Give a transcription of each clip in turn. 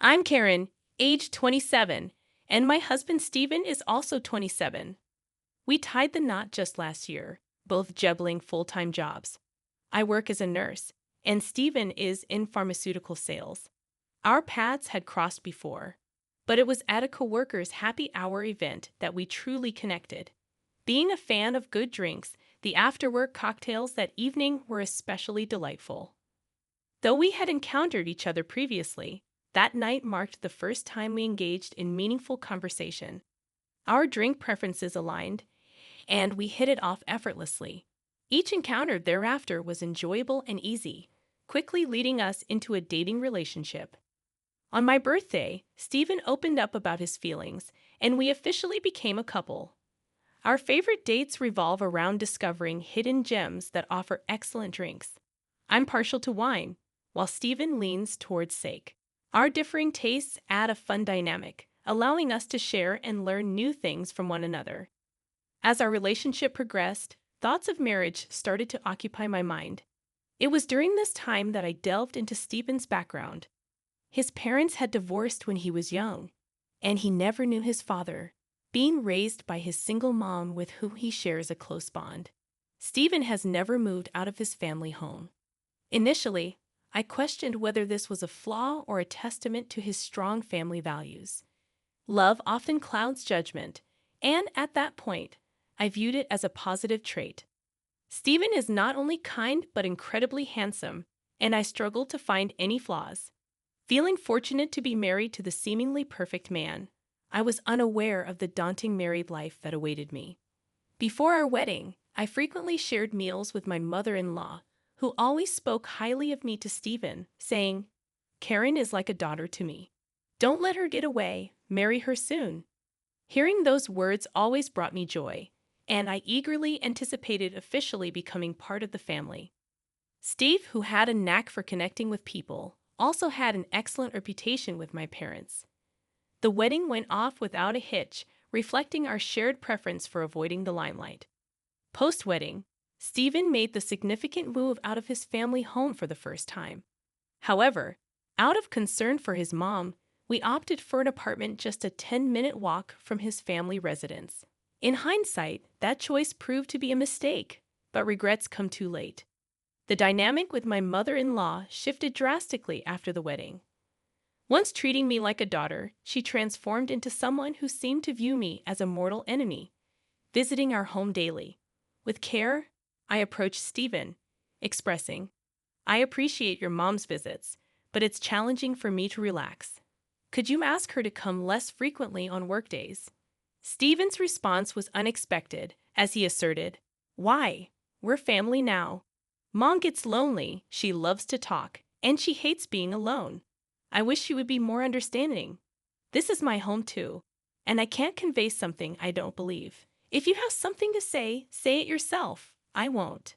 I'm Karen, age 27, and my husband Steven is also 27. We tied the knot just last year, both juggling full-time jobs. I work as a nurse, and Steven is in pharmaceutical sales. Our paths had crossed before, but it was at a coworker's happy hour event that we truly connected. Being a fan of good drinks, the afterwork cocktails that evening were especially delightful. Though we had encountered each other previously, that night marked the first time we engaged in meaningful conversation. Our drink preferences aligned, and we hit it off effortlessly. Each encounter thereafter was enjoyable and easy, quickly leading us into a dating relationship. On my birthday, Stephen opened up about his feelings, and we officially became a couple. Our favorite dates revolve around discovering hidden gems that offer excellent drinks. I'm partial to wine, while Stephen leans towards sake. Our differing tastes add a fun dynamic, allowing us to share and learn new things from one another. As our relationship progressed, thoughts of marriage started to occupy my mind. It was during this time that I delved into Stephen's background. His parents had divorced when he was young, and he never knew his father, being raised by his single mom with whom he shares a close bond. Stephen has never moved out of his family home. Initially, I questioned whether this was a flaw or a testament to his strong family values. Love often clouds judgment, and at that point, I viewed it as a positive trait. Stephen is not only kind but incredibly handsome, and I struggled to find any flaws. Feeling fortunate to be married to the seemingly perfect man, I was unaware of the daunting married life that awaited me. Before our wedding, I frequently shared meals with my mother-in-law, who always spoke highly of me to Stephen, saying, "Karen is like a daughter to me. Don't let her get away, marry her soon." Hearing those words always brought me joy, and I eagerly anticipated officially becoming part of the family. Steve, who had a knack for connecting with people, also had an excellent reputation with my parents. The wedding went off without a hitch, reflecting our shared preference for avoiding the limelight. Post-wedding, Stephen made the significant move out of his family home for the first time. However, out of concern for his mom, we opted for an apartment just a 10-minute walk from his family residence. In hindsight, that choice proved to be a mistake, but regrets come too late. The dynamic with my mother-in-law shifted drastically after the wedding. Once treating me like a daughter, she transformed into someone who seemed to view me as a mortal enemy, visiting our home daily. With care, I approached Stephen, expressing, "I appreciate your mom's visits, but it's challenging for me to relax. Could you ask her to come less frequently on workdays?" Stephen's response was unexpected, as he asserted, "Why? We're family now. Mom gets lonely, she loves to talk, and she hates being alone. I wish she would be more understanding. This is my home too, and I can't convey something I don't believe. If you have something to say it yourself. I won't."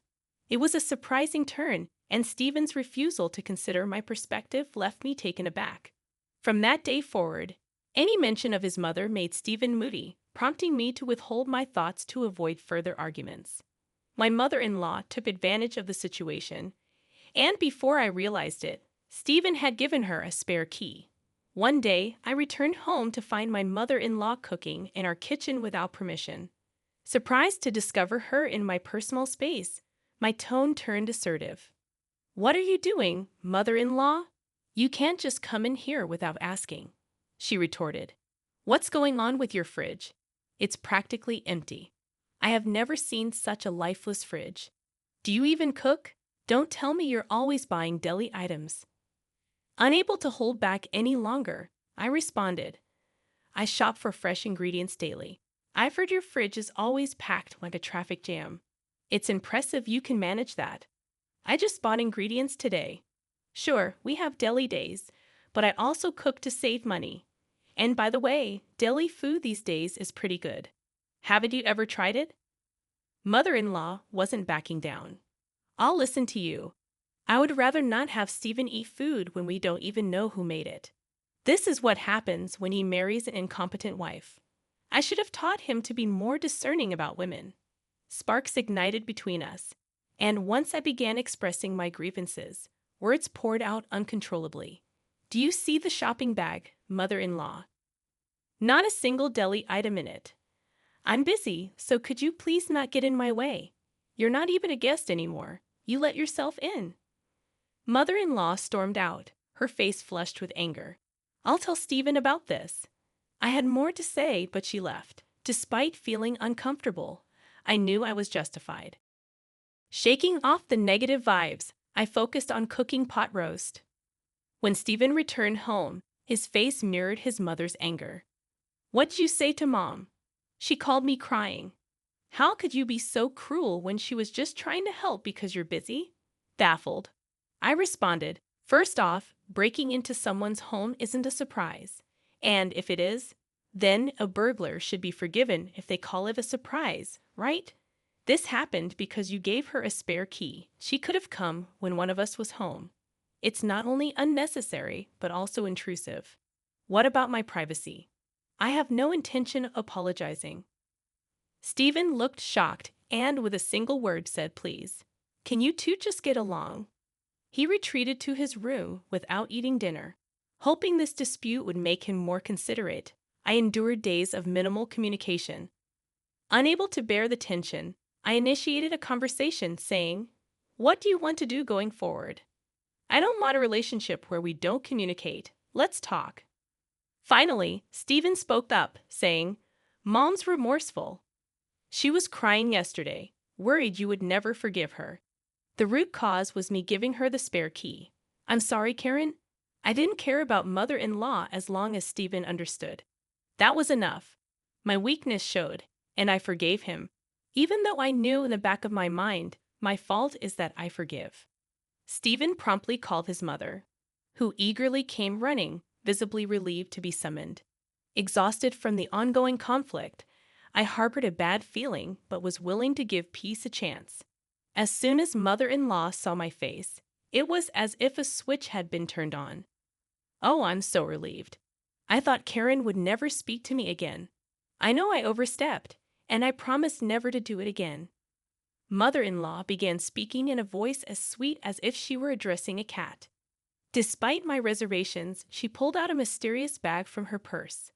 It was a surprising turn, and Stephen's refusal to consider my perspective left me taken aback. From that day forward, any mention of his mother made Stephen moody, prompting me to withhold my thoughts to avoid further arguments. My mother-in-law took advantage of the situation, and before I realized it, Stephen had given her a spare key. One day, I returned home to find my mother-in-law cooking in our kitchen without permission. Surprised to discover her in my personal space, my tone turned assertive. "What are you doing, mother-in-law? You can't just come in here without asking," she retorted. "What's going on with your fridge? It's practically empty. I have never seen such a lifeless fridge. Do you even cook? Don't tell me you're always buying deli items." Unable to hold back any longer, I responded, "I shop for fresh ingredients daily. I've heard your fridge is always packed like a traffic jam. It's impressive you can manage that. I just bought ingredients today. Sure, we have deli days, but I also cook to save money. And by the way, deli food these days is pretty good. Haven't you ever tried it?" Mother-in-law wasn't backing down. "I'll listen to you. I would rather not have Stephen eat food when we don't even know who made it. This is what happens when he marries an incompetent wife. I should have taught him to be more discerning about women." Sparks ignited between us, and once I began expressing my grievances, words poured out uncontrollably. Do you see the shopping bag, mother-in-law? Not a single deli item in it. I'm busy, so could you please not get in my way? You're not even a guest anymore. You let yourself in. Mother-in-law stormed out, her face flushed with anger. I'll tell Stephen about this. I had more to say, but she left. Despite feeling uncomfortable, I knew I was justified. Shaking off the negative vibes, I focused on cooking pot roast. When Stephen returned home, his face mirrored his mother's anger. What'd you say to Mom? She called me crying. How could you be so cruel when she was just trying to help because you're busy? Baffled, I responded, first off, breaking into someone's home isn't a surprise. And if it is, then a burglar should be forgiven if they call it a surprise, right? This happened because you gave her a spare key. She could have come when one of us was home. It's not only unnecessary, but also intrusive. What about my privacy? I have no intention of apologizing. Stephen looked shocked and with a single word said, please. Can you two just get along? He retreated to his room without eating dinner. Hoping this dispute would make him more considerate, I endured days of minimal communication. Unable to bear the tension, I initiated a conversation saying, what do you want to do going forward? I don't want a relationship where we don't communicate. Let's talk. Finally, Stephen spoke up, saying, Mom's remorseful. She was crying yesterday, worried you would never forgive her. The root cause was me giving her the spare key. I'm sorry, Karen. I didn't care about mother-in-law as long as Stephen understood. That was enough. My weakness showed, and I forgave him, even though I knew in the back of my mind, my fault is that I forgive. Stephen promptly called his mother, who eagerly came running, visibly relieved to be summoned. Exhausted from the ongoing conflict, I harbored a bad feeling but was willing to give peace a chance. As soon as mother-in-law saw my face, it was as if a switch had been turned on. Oh, I'm so relieved. I thought Karen would never speak to me again. I know I overstepped, and I promised never to do it again. Mother-in-law began speaking in a voice as sweet as if she were addressing a cat. Despite my reservations, she pulled out a mysterious bag from her purse.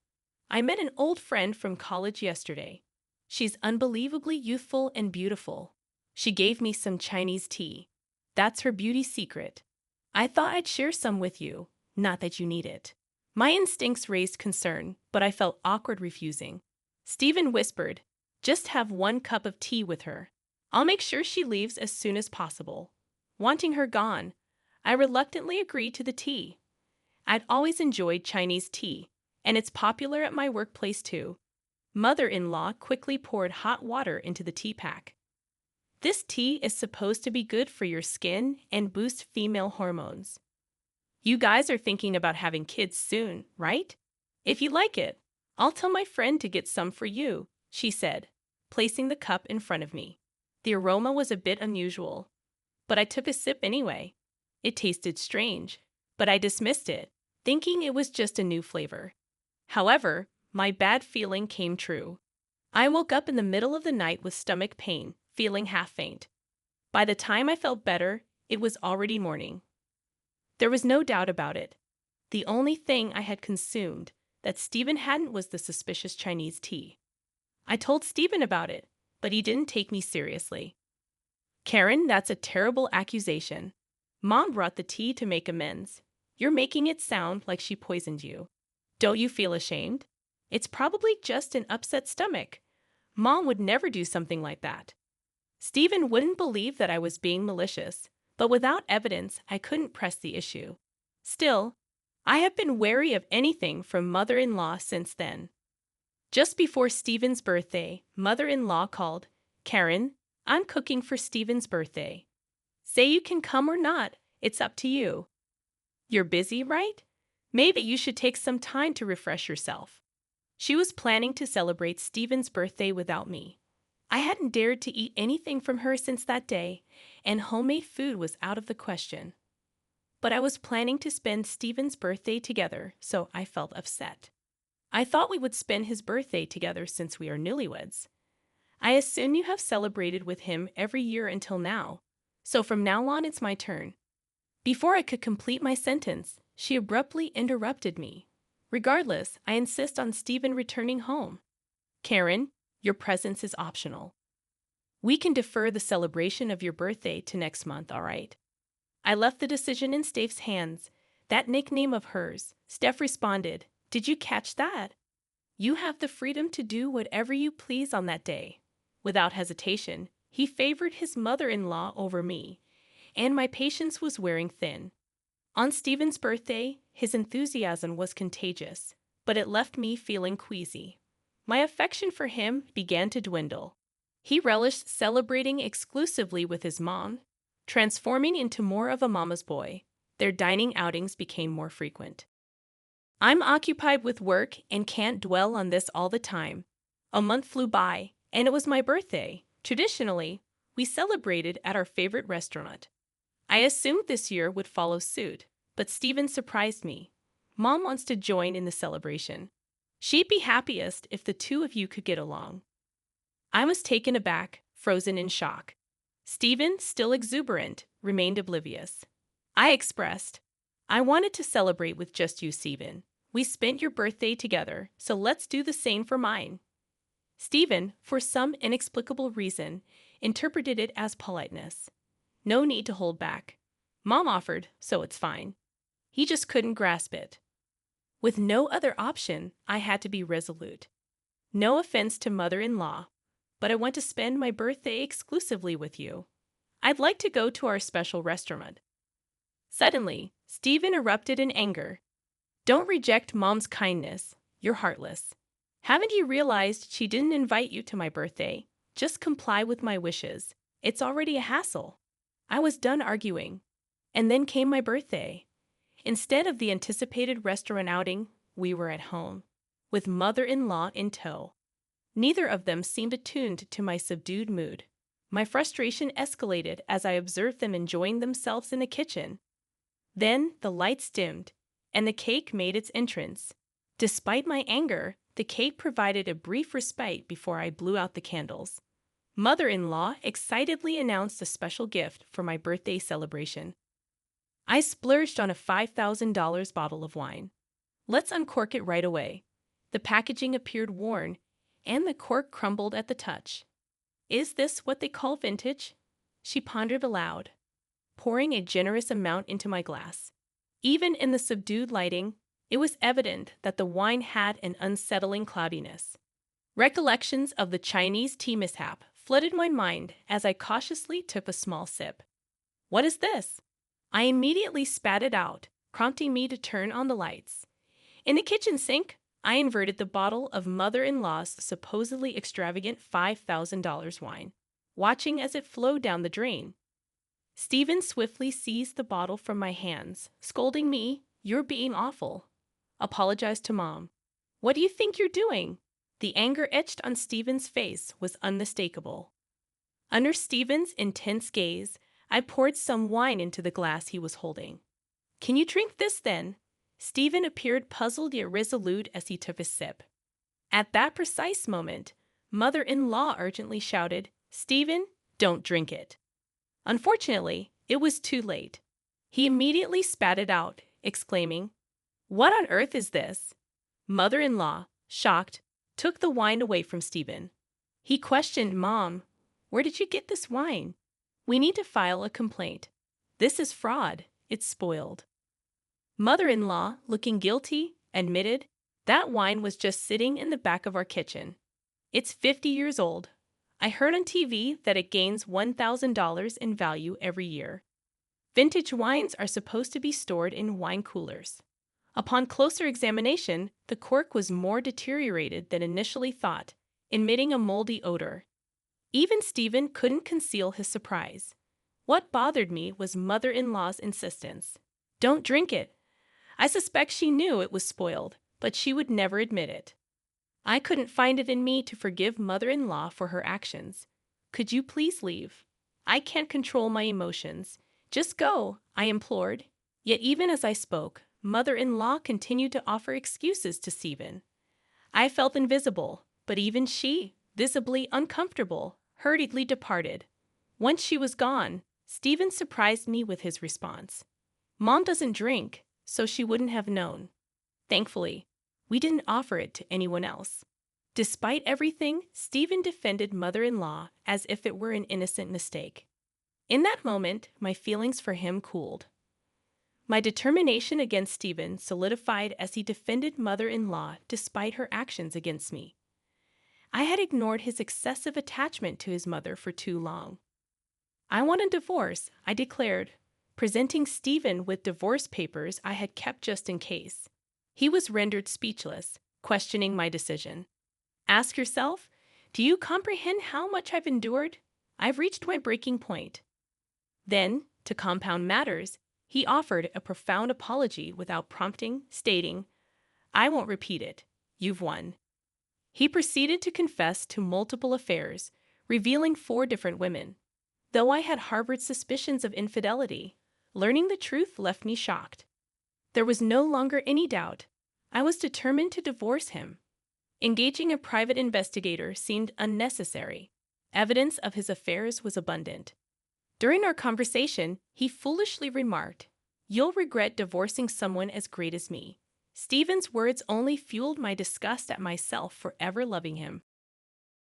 I met an old friend from college yesterday. She's unbelievably youthful and beautiful. She gave me some Chinese tea. That's her beauty secret. I thought I'd share some with you, not that you need it. My instincts raised concern, but I felt awkward refusing. Stephen whispered, just have 1 cup of tea with her. I'll make sure she leaves as soon as possible. Wanting her gone, I reluctantly agreed to the tea. I'd always enjoyed Chinese tea, and it's popular at my workplace too. Mother-in-law quickly poured hot water into the tea pack. This tea is supposed to be good for your skin and boost female hormones. You guys are thinking about having kids soon, right? If you like it, I'll tell my friend to get some for you, she said, placing the cup in front of me. The aroma was a bit unusual, but I took a sip anyway. It tasted strange, but I dismissed it, thinking it was just a new flavor. However, my bad feeling came true. I woke up in the middle of the night with stomach pain, feeling half faint. By the time I felt better, it was already morning. There was no doubt about it. The only thing I had consumed that Stephen hadn't was the suspicious Chinese tea. I told Stephen about it, but he didn't take me seriously. Karen, that's a terrible accusation. Mom brought the tea to make amends. You're making it sound like she poisoned you. Don't you feel ashamed? It's probably just an upset stomach. Mom would never do something like that. Stephen wouldn't believe that I was being malicious, but without evidence, I couldn't press the issue. Still, I have been wary of anything from mother-in-law since then. Just before Stephen's birthday, mother-in-law called, Karen, I'm cooking for Stephen's birthday. Say you can come or not, it's up to you. You're busy, right? Maybe you should take some time to refresh yourself. She was planning to celebrate Stephen's birthday without me. I hadn't dared to eat anything from her since that day, and homemade food was out of the question. But I was planning to spend Stephen's birthday together, so I felt upset. I thought we would spend his birthday together since we are newlyweds. I assume you have celebrated with him every year until now, so from now on it's my turn. Before I could complete my sentence, She abruptly interrupted me. Regardless, I insist on Stephen returning home. Karen, your presence is optional. We can defer the celebration of your birthday to next month, all right? I left the decision in Steph's hands. That nickname of hers. Steph responded, "Did you catch that? You have the freedom to do whatever you please on that day." Without hesitation, he favored his mother-in-law over me, and my patience was wearing thin. On Stephen's birthday, his enthusiasm was contagious, but it left me feeling queasy. My affection for him began to dwindle. He relished celebrating exclusively with his mom, transforming into more of a mama's boy. Their dining outings became more frequent. I'm occupied with work and can't dwell on this all the time. A month flew by, and it was my birthday. Traditionally, we celebrated at our favorite restaurant. I assumed this year would follow suit, but Stephen surprised me. Mom wants to join in the celebration. She'd be happiest if the two of you could get along. I was taken aback, frozen in shock. Stephen, still exuberant, remained oblivious. I expressed, "I wanted to celebrate with just you, Stephen. We spent your birthday together, so let's do the same for mine." Stephen, for some inexplicable reason, interpreted it as politeness. No need to hold back. Mom offered, so it's fine. He just couldn't grasp it. With no other option, I had to be resolute. No offense to mother-in-law, but I want to spend my birthday exclusively with you. I'd like to go to our special restaurant. Suddenly, Stephen erupted in anger. "Don't reject Mom's kindness. You're heartless. Haven't you realized she didn't invite you to my birthday? Just comply with my wishes. It's already a hassle." I was done arguing. And then came my birthday. Instead of the anticipated restaurant outing, we were at home, with mother-in-law in tow. Neither of them seemed attuned to my subdued mood. My frustration escalated as I observed them enjoying themselves in the kitchen. Then the lights dimmed, and the cake made its entrance. Despite my anger, the cake provided a brief respite before I blew out the candles. Mother-in-law excitedly announced a special gift for my birthday celebration. I splurged on a $5,000 bottle of wine. "Let's uncork it right away." The packaging appeared worn, and the cork crumbled at the touch. "Is this what they call vintage?" She pondered aloud, pouring a generous amount into my glass. Even in the subdued lighting, it was evident that the wine had an unsettling cloudiness. Recollections of the Chinese tea mishap flooded my mind as I cautiously took a small sip. "What is this?" I immediately spat it out, prompting me to turn on the lights. In the kitchen sink, I inverted the bottle of mother-in-law's supposedly extravagant $5,000 wine, watching as it flowed down the drain. Stephen swiftly seized the bottle from my hands, scolding me, "You're being awful." Apologized to Mom. "What do you think you're doing?" The anger etched on Stephen's face was unmistakable. Under Stephen's intense gaze, I poured some wine into the glass he was holding. "Can you drink this then?" Stephen appeared puzzled yet resolute as he took a sip. At that precise moment, mother-in-law urgently shouted, "Stephen, don't drink it." Unfortunately, it was too late. He immediately spat it out, exclaiming, "What on earth is this?" Mother-in-law, shocked, took the wine away from Stephen. He questioned Mom, "Where did you get this wine? We need to file a complaint. This is fraud. It's spoiled." Mother-in-law, looking guilty, admitted, "That wine was just sitting in the back of our kitchen. It's 50 years old. I heard on TV that it gains $1,000 in value every year. Vintage wines are supposed to be stored in wine coolers." Upon closer examination, the cork was more deteriorated than initially thought, emitting a moldy odor. Even Stephen couldn't conceal his surprise. What bothered me was mother-in-law's insistence. "Don't drink it." I suspect she knew it was spoiled, but she would never admit it. I couldn't find it in me to forgive mother-in-law for her actions. "Could you please leave? I can't control my emotions. Just go," I implored. Yet even as I spoke, mother-in-law continued to offer excuses to Stephen. I felt invisible, but even she, visibly uncomfortable, hurriedly departed. Once she was gone, Stephen surprised me with his response. "Mom doesn't drink. so she wouldn't have known. Thankfully, we didn't offer it to anyone else. Despite everything, Stephen defended mother-in-law as if it were an innocent mistake. In that moment, my feelings for him cooled. My determination against Stephen solidified as he defended mother-in-law despite her actions against me. I had ignored his excessive attachment to his mother for too long. I want a divorce, I declared, presenting Stephen with divorce papers I had kept just in case. He was rendered speechless, questioning my decision. Ask yourself, do you comprehend how much I've endured? I've reached my breaking point. Then, to compound matters, he offered a profound apology without prompting, stating, I won't repeat it. You've won. He proceeded to confess to multiple affairs, revealing 4 different women. Though I had harbored suspicions of infidelity, learning the truth left me shocked. There was no longer any doubt. I was determined to divorce him. Engaging a private investigator seemed unnecessary. Evidence of his affairs was abundant. During our conversation, he foolishly remarked, "You'll regret divorcing someone as great as me." Stephen's words only fueled my disgust at myself for ever loving him.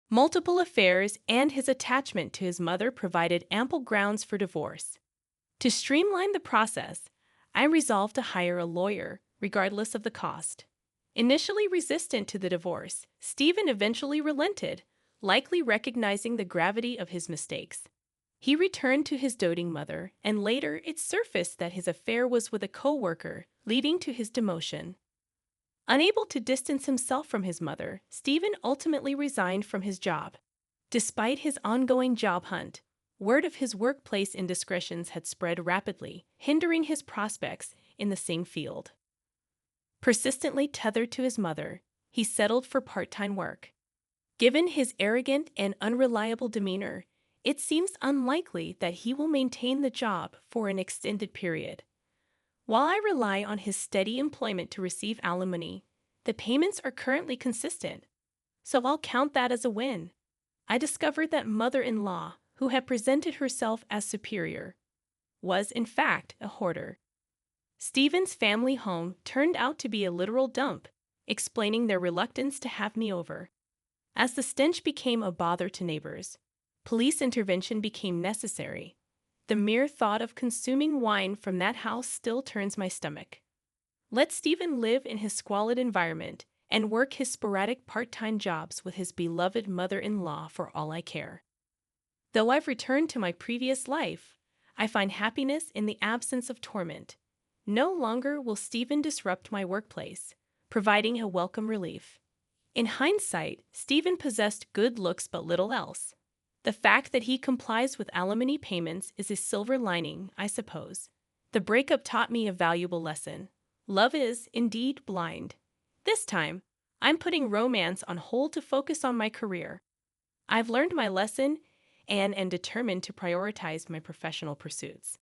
Multiple affairs and his attachment to his mother provided ample grounds for divorce. To streamline the process, I resolved to hire a lawyer, regardless of the cost. Initially resistant to the divorce, Stephen eventually relented, likely recognizing the gravity of his mistakes. He returned to his doting mother, and later it surfaced that his affair was with a coworker, leading to his demotion. Unable to distance himself from his mother, Stephen ultimately resigned from his job. Despite his ongoing job hunt, word of his workplace indiscretions had spread rapidly, hindering his prospects in the same field. Persistently tethered to his mother, he settled for part-time work. Given his arrogant and unreliable demeanor, it seems unlikely that he will maintain the job for an extended period. While I rely on his steady employment to receive alimony, the payments are currently consistent, so I'll count that as a win. I discovered that mother-in-law, who had presented herself as superior, was in fact a hoarder. Stephen's family home turned out to be a literal dump, explaining their reluctance to have me over. As the stench became a bother to neighbors, police intervention became necessary. The mere thought of consuming wine from that house still turns my stomach. Let Stephen live in his squalid environment and work his sporadic part-time jobs with his beloved mother-in-law for all I care. Though I've returned to my previous life, I find happiness in the absence of torment. No longer will Stephen disrupt my workplace, providing a welcome relief. In hindsight, Stephen possessed good looks but little else. The fact that he complies with alimony payments is a silver lining, I suppose. The breakup taught me a valuable lesson. Love is, indeed, blind. This time, I'm putting romance on hold to focus on my career. I've learned my lesson and am determined to prioritize my professional pursuits.